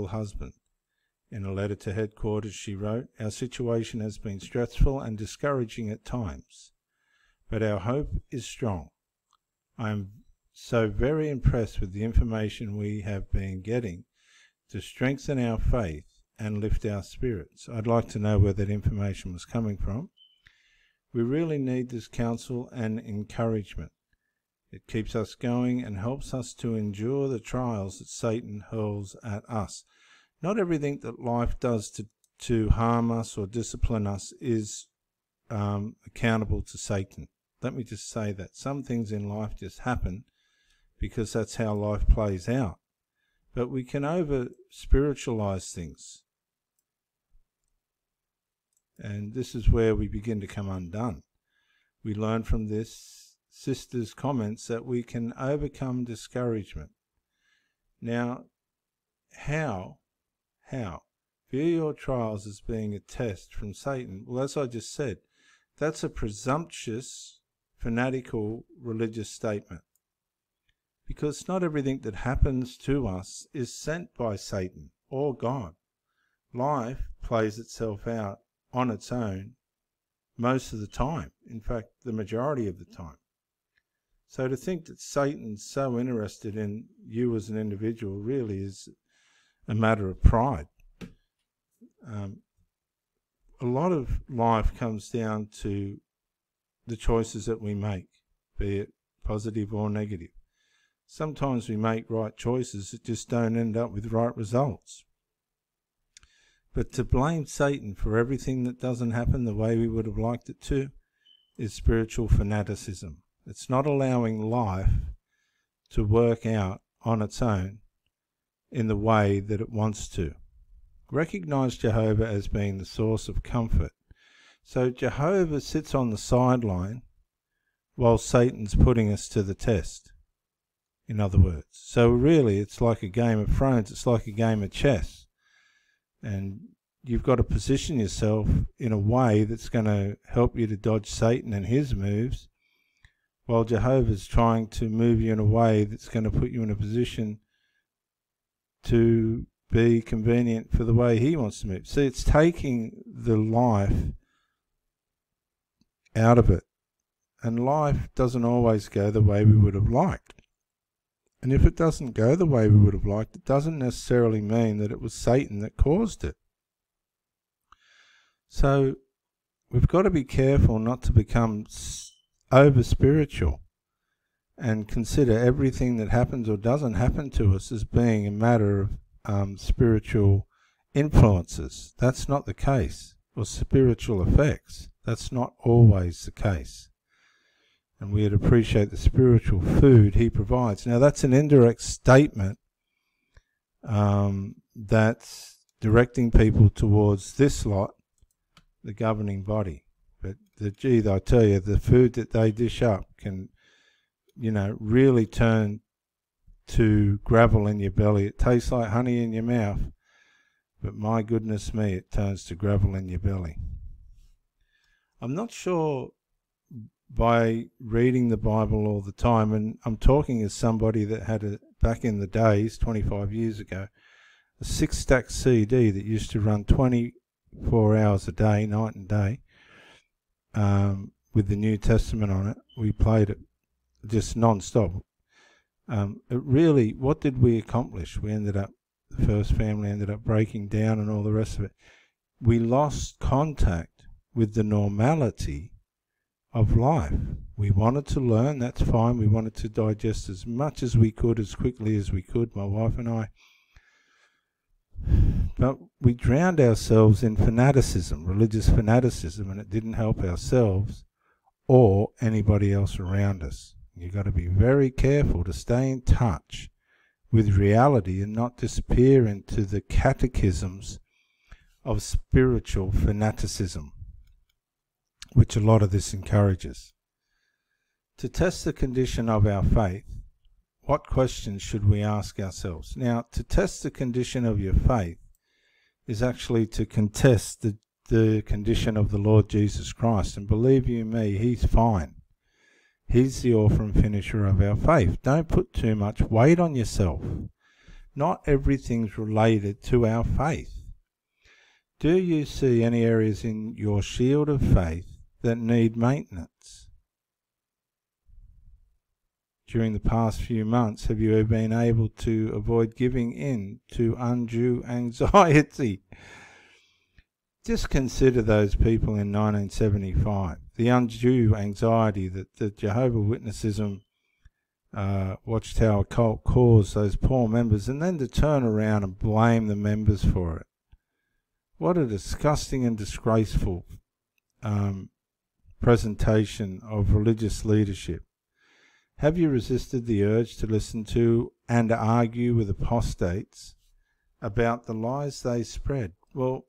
prodigal husband. In a letter to headquarters she wrote, "Our situation has been stressful and discouraging at times, but our hope is strong. I am so very impressed with the information we have been getting to strengthen our faith and lift our spirits." I'd like to know where that information was coming from. "We really need this counsel and encouragement. It keeps us going and helps us to endure the trials that Satan hurls at us." Not everything that life does to harm us or discipline us is accountable to Satan. Let me just say that. Some things in life just happen because that's how life plays out. But we can over-spiritualize things. And this is where we begin to come undone. We learn from this sister's comments that we can overcome discouragement. Now, how? View your trials as being a test from Satan. Well, as I just said, that's a presumptuous, fanatical religious statement. Because not everything that happens to us is sent by Satan or God. Life plays itself out on its own most of the time. In fact, the majority of the time. So to think that Satan's so interested in you as an individual really is a matter of pride. A lot of life comes down to the choices that we make, be it positive or negative. Sometimes we make right choices that just don't end up with right results. But to blame Satan for everything that doesn't happen the way we would have liked it to is spiritual fanaticism. It's not allowing life to work out on its own in the way that it wants to. Recognize Jehovah as being the source of comfort. So Jehovah sits on the sideline while Satan's putting us to the test, in other words. So really it's like a game of thrones, it's like a game of chess. And you've got to position yourself in a way that's going to help you to dodge Satan and his moves, while Jehovah's trying to move you in a way that's going to put you in a position to be convenient for the way he wants to move. See, it's taking the life out of it. And life doesn't always go the way we would have liked. And if it doesn't go the way we would have liked, it doesn't necessarily mean that it was Satan that caused it. So we've got to be careful not to become over-spiritual and consider everything that happens or doesn't happen to us as being a matter of spiritual influences. That's not the case. Or spiritual effects. That's not always the case. And we'd appreciate the spiritual food he provides. Now that's an indirect statement that's directing people towards this lot, the governing body. But gee, I tell you, the food that they dish up can, really turn to gravel in your belly. It tastes like honey in your mouth, but my goodness me, it turns to gravel in your belly. I'm not sure, by reading the Bible all the time, and I'm talking as somebody that had back in the days, 25 years ago, a 6-stack CD that used to run 24 hours a day, night and day, with the New Testament on it. We played it just non-stop. What did we accomplish? The first family ended up breaking down and all the rest of it. We lost contact with the normality of life. We wanted to learn, that's fine. We wanted to digest as much as we could, as quickly as we could, my wife and I. But we drowned ourselves in fanaticism, religious fanaticism, and it didn't help ourselves or anybody else around us. You've got to be very careful to stay in touch with reality and not disappear into the catechisms of spiritual fanaticism, which a lot of this encourages. To test the condition of our faith, what questions should we ask ourselves? Now, to test the condition of your faith is actually to contest the condition of the Lord Jesus Christ. And believe you me, he's fine. He's the author and finisher of our faith. Don't put too much weight on yourself. Not everything's related to our faith. Do you see any areas in your shield of faith that need maintenance? During the past few months, have you been able to avoid giving in to undue anxiety? Just consider those people in 1975, the undue anxiety that the Jehovah Witness-ism Watchtower cult caused those poor members, and then to turn around and blame the members for it. What a disgusting and disgraceful presentation of religious leadership. Have you resisted the urge to listen to and argue with apostates about the lies they spread? Well,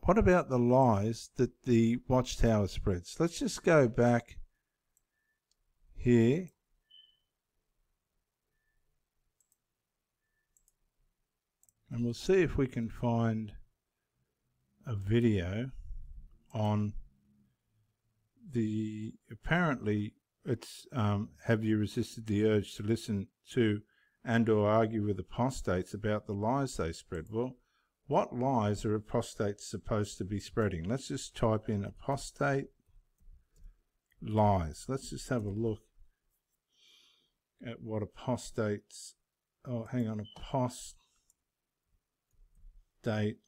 what about the lies that the Watchtower spreads? Let's just go back here. And we'll see if we can find a video on the, apparently it's, have you resisted the urge to listen to and or argue with apostates about the lies they spread? Well, what lies are apostates supposed to be spreading? Let's just type in apostate lies. Let's just have a look at what apostates, oh, hang on, apostate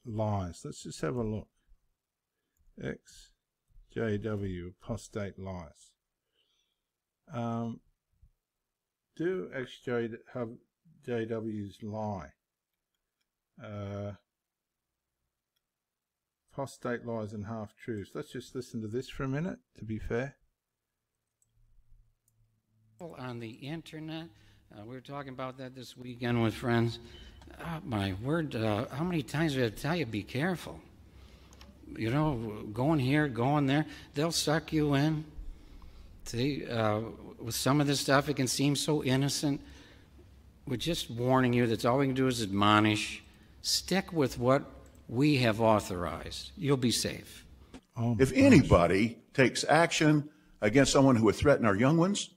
lies. Let's just have a look. XJW, apostate lies. Do XJWs lie? Apostate lies and half-truths. Let's just listen to this for a minute, to be fair. On the internet, we were talking about that this weekend with friends. Oh, my word, how many times did I tell you, be careful? You know, going here, going there, they'll suck you in. See, with some of this stuff, it can seem so innocent. We're just warning you that all we can do is admonish. Stick with what we have authorized. You'll be safe. Oh, if anybody takes action against someone who would threaten our young ones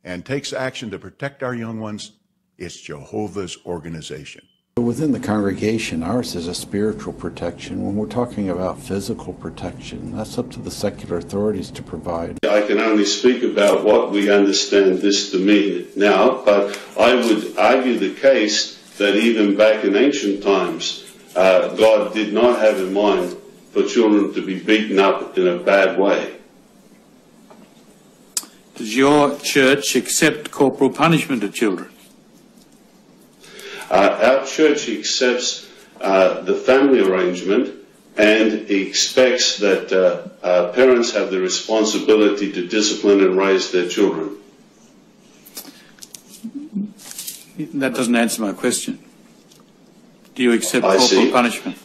and takes action to protect our young ones, it's Jehovah's organization. Within the congregation, ours is a spiritual protection. When we're talking about physical protection, that's up to the secular authorities to provide. I can only speak about what we understand this to mean now, but I would argue the case that even back in ancient times, God did not have in mind for children to be beaten up in a bad way. Does your church accept corporal punishment of children? Our church accepts the family arrangement and expects that parents have the responsibility to discipline and raise their children. That doesn't answer my question. Do you accept corporal punishment?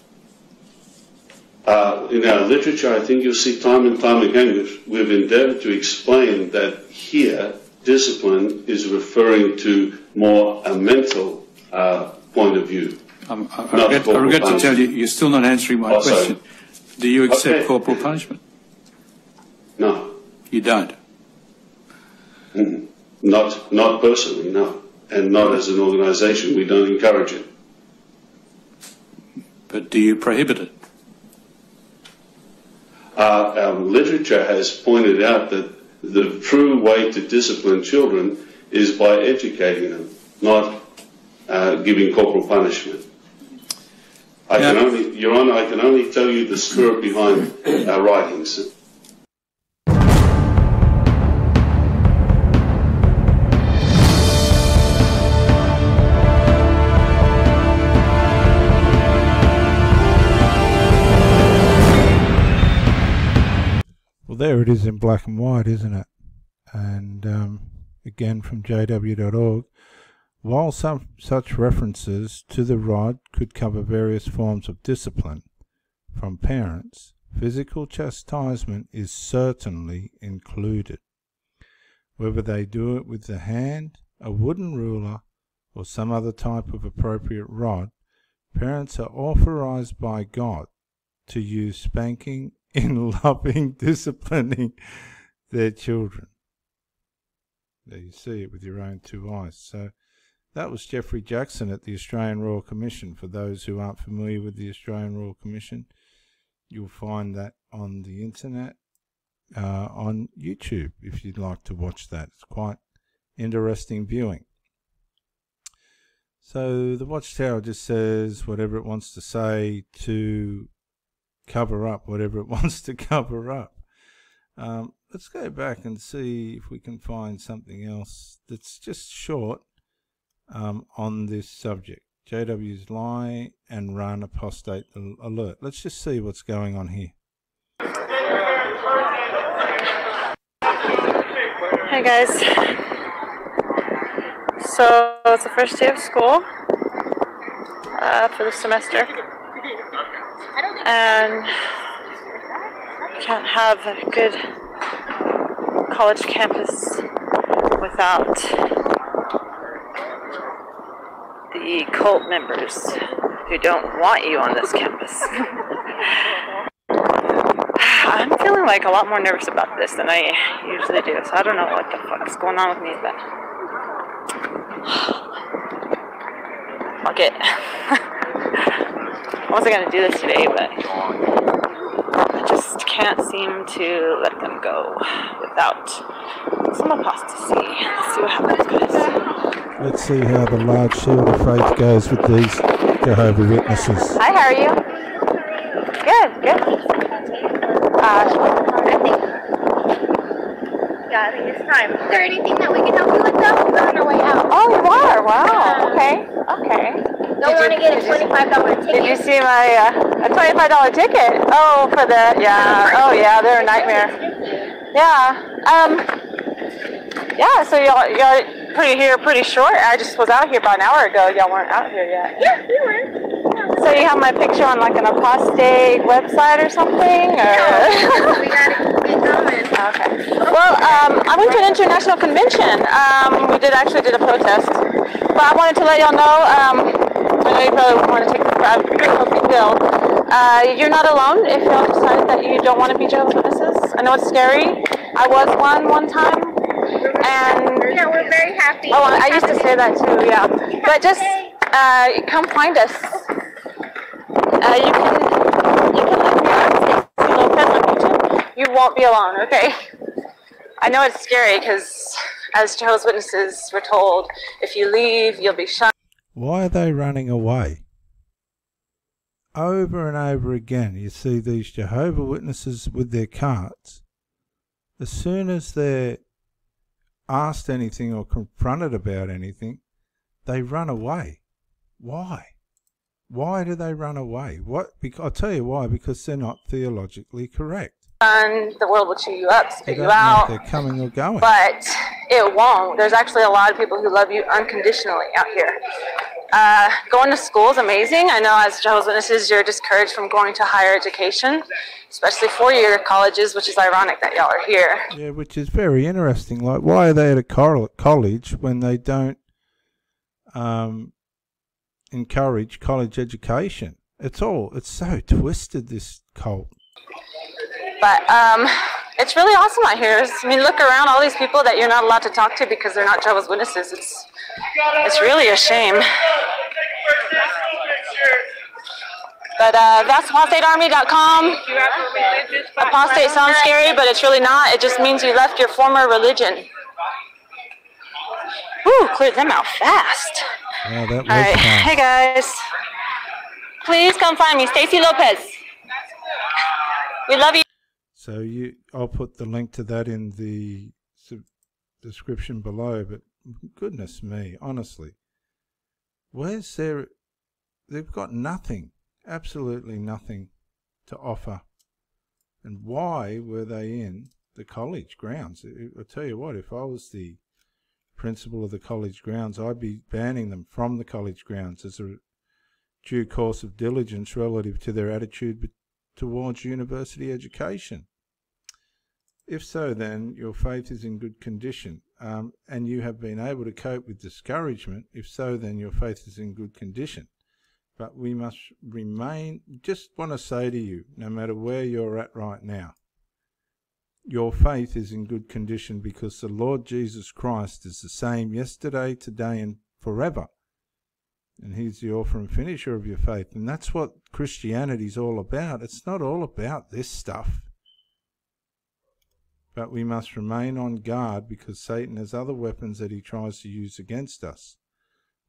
In our literature, I think you'll see time and time again, we've endeavored to explain that here, discipline is referring to more a mental point of view. I regret to tell you, you're still not answering my question. Do you accept corporal punishment? No. You don't? Not personally, no. And not as an organisation. We don't encourage it. But do you prohibit it? Our literature has pointed out that the true way to discipline children is by educating them, not giving corporal punishment. Your Honour, I can only tell you the spirit behind our writings. Well, there it is in black and white, isn't it? And again from jw.org. While some such references to the rod could cover various forms of discipline from parents, physical chastisement is certainly included. Whether they do it with the hand, a wooden ruler, or some other type of appropriate rod, parents are authorized by God to use spanking in loving disciplining their children. There you see it with your own two eyes. So That was Jeffrey Jackson at the Australian Royal Commission. For those who aren't familiar with the Australian Royal Commission, you'll find that on the internet, on YouTube, if you'd like to watch that. It's quite interesting viewing. So the Watchtower just says whatever it wants to say to cover up whatever it wants to cover up. Let's go back and see if we can find something else that's just short on this subject. JW's lie and run apostate alert. Let's just see what's going on here. Hey guys, so it's the first day of school for the semester, and can't have a good college campus without the cult members who don't want you on this campus. I'm feeling like a lot more nervous about this than I usually do, so I don't know what the fuck is going on with me, but fuck it. I wasn't gonna do this today, but I just can't seem to let them go without some apostasy. Let's see what happens, guys. Let's see how the large shield of faith goes with these Jehovah Witnesses. Hi, how are you? Good, good. Yeah, I think it's time. Is there anything that we can help you with though? We're on our way out. Oh, you are? Wow. Okay. Okay. Don't want to get a $25 ticket. Did you see my a $25 ticket? Oh, for the oh yeah, they're a nightmare. Yeah. Yeah. So y'all pretty short. I just was out here about an hour ago. Y'all weren't out here yet. Yeah, we were. So you have my picture on like an apostate website or something? Or? No, we gotta keep it going. Okay. Well, I went to an international convention. We did a protest, but I wanted to let y'all know. I know you probably want to take a big pill. You're not alone if y'all decided that you don't want to be Jehovah's Witnesses. I know it's scary. I was one time, and yeah, we're very happy. Oh, I used to say that too. Yeah, but just come find us. You can look me up, Stacy Lopez on YouTube. You won't be alone, okay? I know it's scary because, as Jehovah's Witnesses, we're told if you leave, you'll be shot. Why are they running away? Over and over again, you see these Jehovah Witnesses with their cards. As soon as they're asked anything or confronted about anything, they run away. Why? Why do they run away? I'll tell you why, because they're not theologically correct. And the world will chew you up, spit They you don't know out. if they're coming or going. But it won't. There's actually a lot of people who love you unconditionally out here. Going to school is amazing. I know as Jehovah's Witnesses, you're discouraged from going to higher education, especially four-year colleges, which is ironic that y'all are here. Yeah, which is very interesting. Like, why are they at a college when they don't encourage college education? It's so twisted, this cult. But it's really awesome out here. I mean, look around, all these people that you're not allowed to talk to because they're not Jehovah's Witnesses. It's really a shame. But that's apostatearmy.com. Apostate sounds scary, but it's really not. It just means you left your former religion. Whew, cleared them out fast. Yeah, that was all right, fast. Hey guys. Please come find me, Stacy Lopez. We love you. So I'll put the link to that in the description below, but goodness me, honestly, they've got nothing, absolutely nothing to offer. And why were they in the college grounds? I'll tell you what, if I was the principal of the college grounds, I'd be banning them from the college grounds as a due course of diligence relative to their attitude towards university education. If so, then your faith is in good condition, and you have been able to cope with discouragement. If so, then your faith is in good condition. But we must remain, just want to say to you, no matter where you're at right now, your faith is in good condition because the Lord Jesus Christ is the same yesterday, today, and forever. And he's the author and finisher of your faith. And that's what Christianity's all about. It's not all about this stuff. But we must remain on guard because Satan has other weapons that he tries to use against us.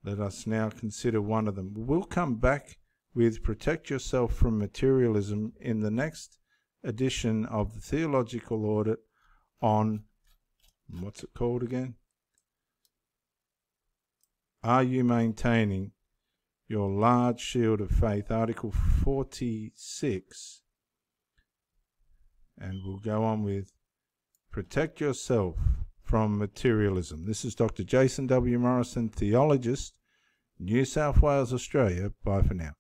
Let us now consider one of them. We'll come back with Protect Yourself from Materialism in the next edition of the Theological Audit on, what's it called again? Are you maintaining your large shield of faith? Article 46. And we'll go on with Protect Yourself from Materialism. This is Dr. Jason W. Morrison, theologist, New South Wales, Australia. Bye for now.